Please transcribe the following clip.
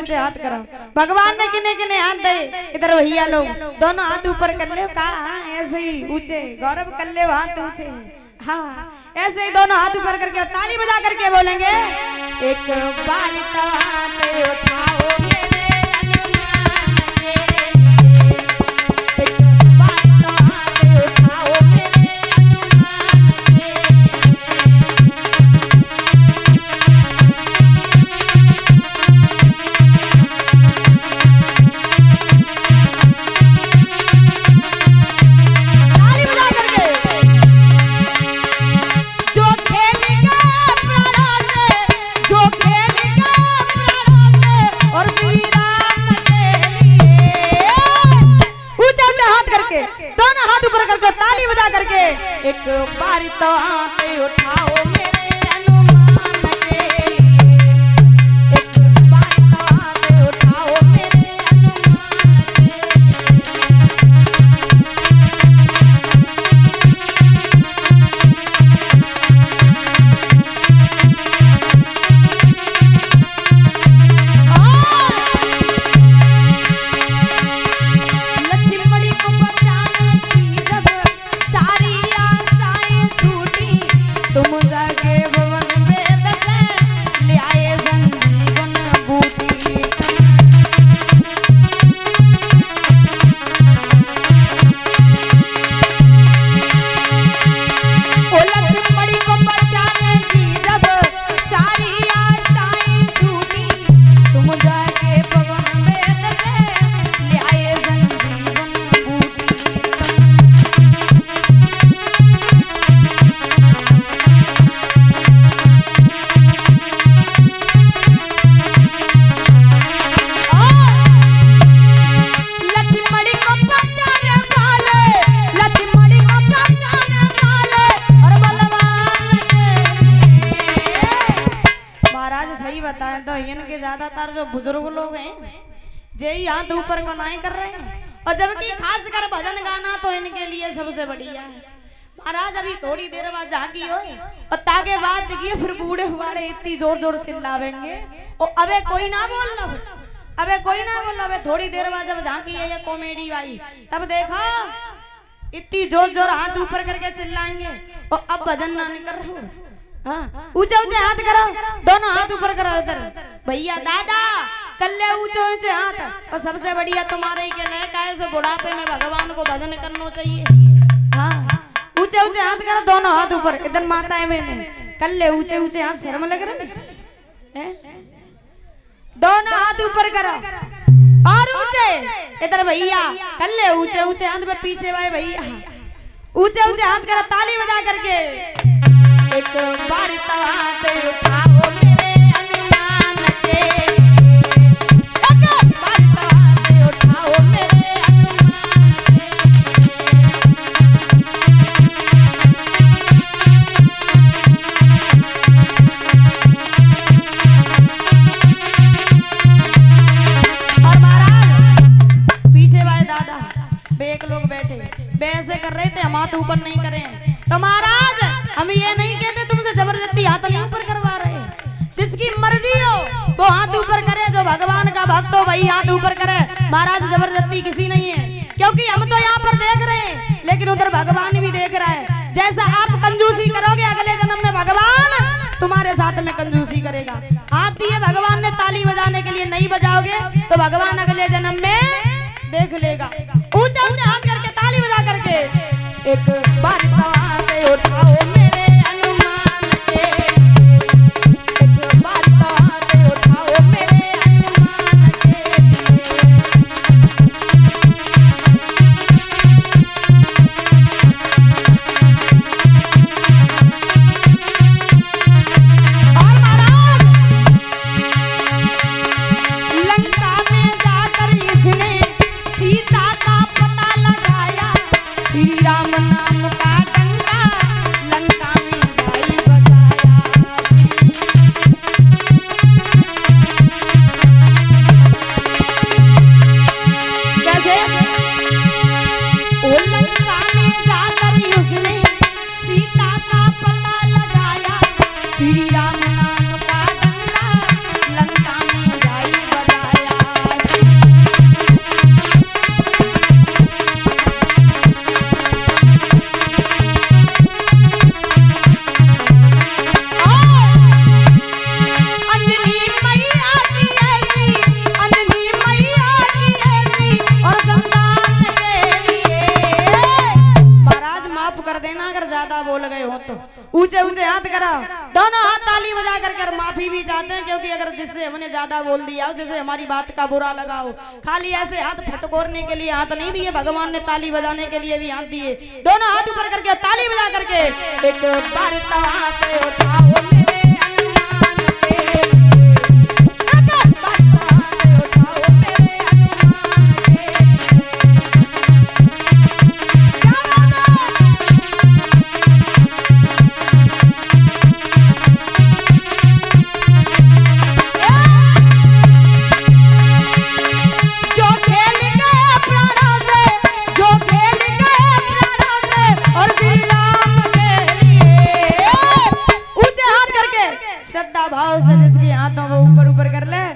ऊंचे हाथ करो। भगवान ने किने किने हाथ दे, इधर भैया लोग दोनों हाथ ऊपर कर ले। कहा ऐसे ही ऊंचे गौरव कर ले, हाथ ऊंचे। हाँ ऐसे ही दोनों हाथ ऊपर करके ताली बजा करके बोलेंगे, एक बार तो हाथ उठाओ मेरे हनुमान के लिए, एक बार तो हाथ उठाओ मेरे हनुमान के दोनों हाथ ऊपर करके ताली बजा करके, एक बार तो हाथ उठाओ मेरे हनुमान के लिए, एक बार तो हाथ उठाओ मेरे हनुमान के बताएं तो इनके ज्यादातर जो बुजुर्ग लोग हैं यही हाथ ऊपर को नहीं कर रहे हैं, और जबकि खासकर भजन गाना तो इनके लिए सबसे बढ़िया है। महाराज अभी थोड़ी देर बाद जागी हो और ताके बाद देखिए फिर बूढ़े हुआड़े इतनी जोर जोर चिल्लावेंगे, और अबे कोई ना बोल लो, अबे कोई ना बोल लो। अबे थोड़ी देर बाद जब झांकी है ये कॉमेडी भाई, तब देखो इतनी जोर जोर हाथ ऊपर करके चिल्लाएंगे, और अब भजन ना नहीं कर रहा हूँ। हाँ ऊंचे ऊंचे हाथ करो, दोनों हाथ ऊपर करो इधर भैया दादा कर ले ऊंचे ऊंचे हाथ। और सबसे बढ़िया तुम्हारे ही के कैसे बुढ़ापे में भगवान को भजन करना चाहिए। हाँ ऊंचे ऊंचे हाथ करो, दोनों हाथ ऊपर। इधर माता है मैंने कर ले ऊंचे ऊंचे हाथ, शर्म लग रहा है। दोनों हाथ ऊपर करो और ऊंचे। इधर भैया कर ले ऊंचे ऊंचे हाथ में, पीछे भाई भैया ऊंचे ऊंचे हाथ करो ताली बजा करके, एक बार तो हाथ उठाओ मेरे हनुमान के लिए, एक बार तो हाथ उठाओ मेरे हनुमान और महाराज पीछे भाई दादा बेक लोग बैठे वैसे कर रहे थे, हम हाथ ऊपर नहीं करे। तो महाराज हम ये नहीं कहते तुमसे जबरदस्ती हाथ नहीं ऊपर करवा रहे, जिसकी मर्जी हो वो हाथ ऊपर करे, जो भगवान का भक्त हो वही हाथ ऊपर करे। महाराज जबरदस्ती किसी नहीं है, क्योंकि हम तो यहाँ पर देख रहे हैं लेकिन उधर भगवान भी देख रहा है। जैसा आप कंजूसी करोगे अगले जन्म में भगवान तुम्हारे साथ में कंजूसी करेगा। हाथ दिए भगवान ने ताली बजाने के लिए, नहीं बजाओगे तो भगवान अगले जन्म में देख लेगा। ऊंचा ऊंचा हाथ करके ताली बजा करके, एक बार तो हाथ उठाओ मेरे हनुमान के लिए, एक बार तो हाथ उठाओ मेरे हनुमान के लिए। और महाराज लंका में जाकर इसने सीता का पता लगाया, श्री राम नाम ऊंचे ऊंचे हाथ करा, दोनों हाथ ताली बजा कर माफी भी चाहते हैं, क्योंकि अगर जिससे हमने ज्यादा बोल दिया हो, जिससे हमारी बात का बुरा लगा हो, खाली ऐसे हाथ फटकोरने के लिए हाथ नहीं दिए, भगवान ने ताली बजाने के लिए भी हाथ दिए। दोनों हाथ ऊपर करके ताली बजा करके एक बार ताते उठाओ मेरे हनुमान के लिए, एक बार ताते उठाओ मेरे हनुमान के लिए। क्या बात है? जो खेल गए प्राणों से, जो खेल गए प्राणों से, और श्री राम के लिए ऊंचे हाथ करके श्रद्धा भाव से जिसके हाथों वो ऊपर ऊपर कर ले,